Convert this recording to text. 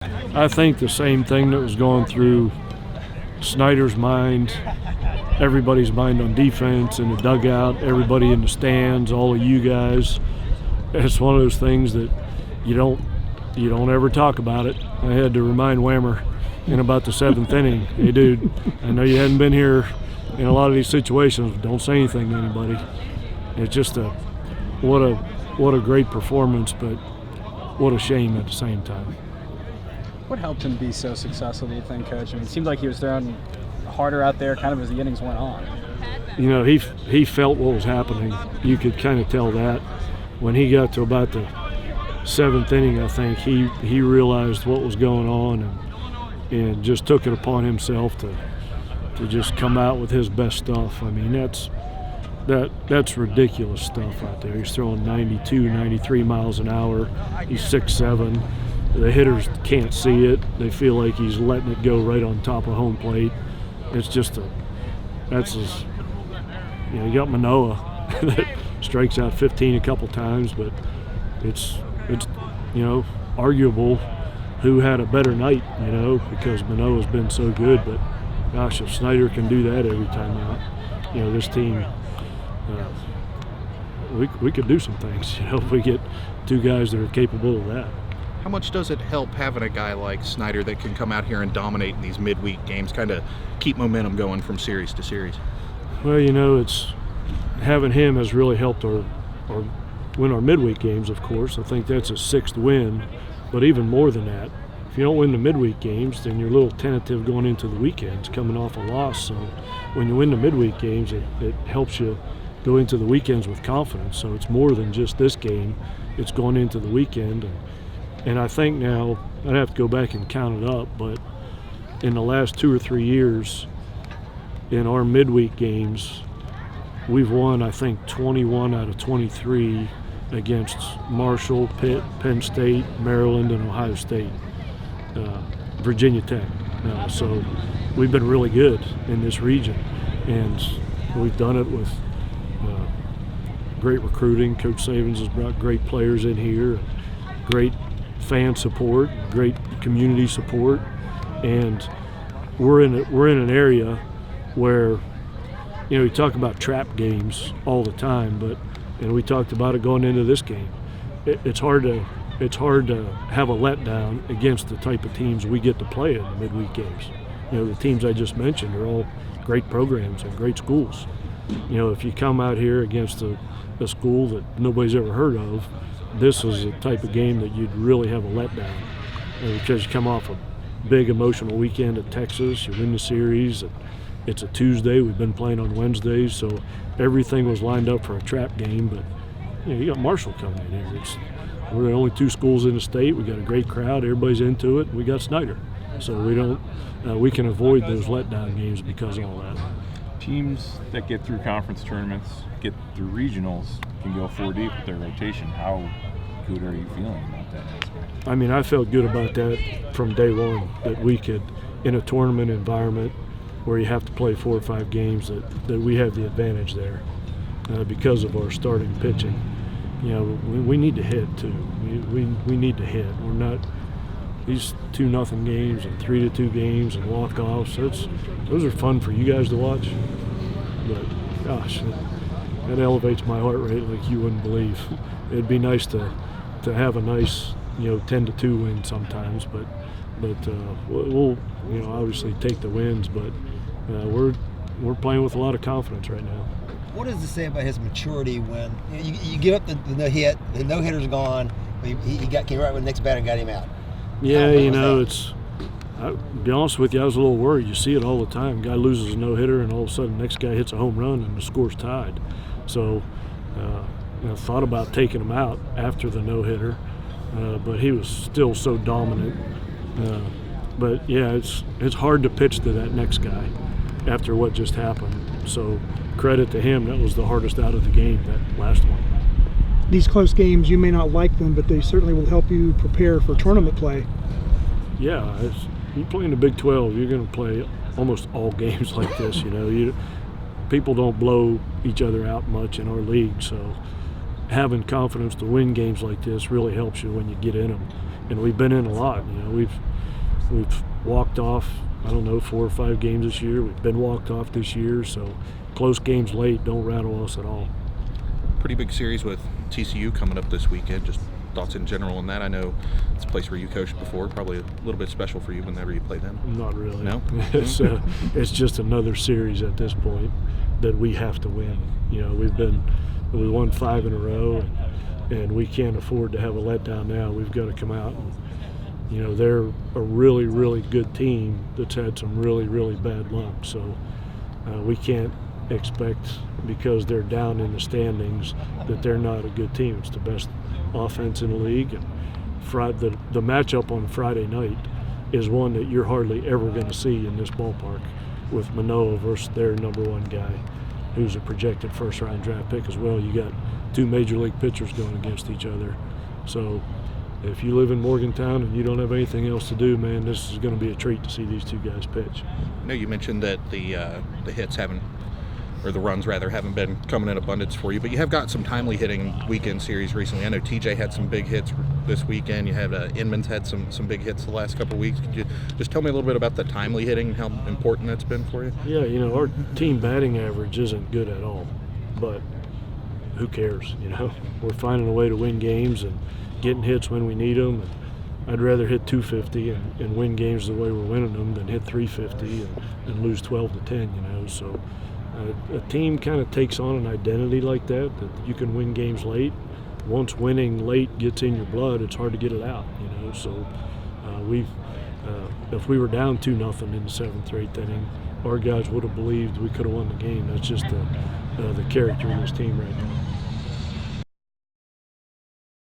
I think the same thing that was going through Snyder's mind, everybody's mind on defense, in the dugout, everybody in the stands, all of you guys. It's one of those things that you don't ever talk about it. I had to remind Whammer in about the 7th inning, hey dude, I know you hadn't been here in a lot of these situations, but don't say anything to anybody. It's just what a great performance, but what a shame at the same time. What helped him be so successful, do you think, Coach? I mean, it seemed like he was throwing harder out there kind of as the innings went on. You know, he felt what was happening. You could kind of tell that. When he got to about the 7th inning, I think, he realized what was going on and just took it upon himself to just come out with his best stuff. I mean, that's ridiculous stuff out there. He's throwing 92, 93 miles an hour. He's 6'7". The hitters can't see it. They feel like he's letting it go right on top of home plate. It's just you got Manoah that strikes out 15 a couple times, but it's arguable who had a better night, because Manoah's been so good. But gosh, if Snyder can do that every time out, this team, we could do some things, if we get two guys that are capable of that. How much does it help having a guy like Snyder that can come out here and dominate in these midweek games, kind of keep momentum going from series to series? Well, it's having him has really helped our win our midweek games, of course. I think that's a 6th win, but even more than that, if you don't win the midweek games, then you're a little tentative going into the weekends, coming off a loss. So when you win the midweek games, it helps you go into the weekends with confidence. So it's more than just this game. It's going into the weekend. And I think now, I'd have to go back and count it up, but in the last 2 or 3 years, in our midweek games, we've won, I think, 21 out of 23 against Marshall, Pitt, Penn State, Maryland, and Ohio State, Virginia Tech. So we've been really good in this region, and we've done it with great recruiting. Coach Savins has brought great players in here, great fan support, great community support, and we're in an area where we talk about trap games all the time, and we talked about it going into this game. It's hard to have a letdown against the type of teams we get to play in the midweek games. The teams I just mentioned are all great programs and great schools. If you come out here against a school that nobody's ever heard of, this is the type of game that you'd really have a letdown, because you come off a big emotional weekend at Texas, you win the series, it's a Tuesday, we've been playing on Wednesdays, so everything was lined up for a trap game. But you got Marshall coming in here. We're the only 2 schools in the state. We got a great crowd, everybody's into it. We got Snyder, so we can avoid those letdown games because of all that. Teams that get through conference tournaments, get through regionals, can go 4 deep with their rotation. How good are you feeling about that aspect? I mean, I felt good about that from day one, that we could, in a tournament environment where you have to play 4 or 5 games, that we have the advantage there because of our starting pitching. We need to hit too. We need to hit. We're not these 2-0 games and 3-2 games and walk-offs. Those are fun for you guys to watch, but gosh, that elevates my heart rate like you wouldn't believe. It'd be nice to have a nice 10-2 win sometimes, but we'll obviously take the wins, but we're playing with a lot of confidence right now. What does it say about his maturity when you give up the hit, the no-hitter's gone, but he came right with the next batter and got him out? Yeah, I'll be honest with you, I was a little worried. You see it all the time. Guy loses a no-hitter, and all of a sudden the next guy hits a home run and the score's tied. So thought about taking him out after the no-hitter, but he was still so dominant. But yeah, it's hard to pitch to that next guy after what just happened. So credit to him, that was the hardest out of the game, that last one. These close games, you may not like them, but they certainly will help you prepare for tournament play. Yeah, you play in the Big 12, you're going to play almost all games like this. People don't blow each other out much in our league, so having confidence to win games like this really helps you when you get in them. and we've been in a lot. You know, we've walked off, I don't know, 4 or 5 games this year. We've been walked off this year, so close games late don't rattle us at all. Pretty big series with TCU coming up this weekend. Just thoughts in general on that. I know it's a place where you coached before, probably a little bit special for you whenever you play them. Not really. No? It's just another series at this point that we have to win. You know, we won 5 in a row, and we can't afford to have a letdown now. We've got to come out and, you know, they're a really, really good team that's had some really, really bad luck. So we can't expect, because they're down in the standings, that they're not a good team. It's the best offense in the league. And the matchup on Friday night is one that you're hardly ever going to see in this ballpark, with Manoa versus their number 1 guy, who's a projected first-round draft pick as well. You got 2 major league pitchers going against each other. So if you live in Morgantown and you don't have anything else to do, man, this is going to be a treat to see these 2 guys pitch. I know you mentioned that the hits haven't, or the runs rather, haven't been coming in abundance for you, but you have got some timely hitting weekend series recently. I know TJ had some big hits this weekend. You had Inman's had some big hits the last couple of weeks. Could you just tell me a little bit about the timely hitting and how important that's been for you? Yeah, you know, our team batting average isn't good at all, but who cares, you know? We're finding a way to win games and getting hits when we need them. And I'd rather hit 250 and win games the way we're winning them than hit 350 and lose 12 to 10, you know? So a team kind of takes on an identity like that you can win games late. Once winning late gets in your blood, it's hard to get it out, you know. So if we were down 2-0 in the 7th or 8th inning, our guys would have believed we could have won the game. That's just the character of this team right now.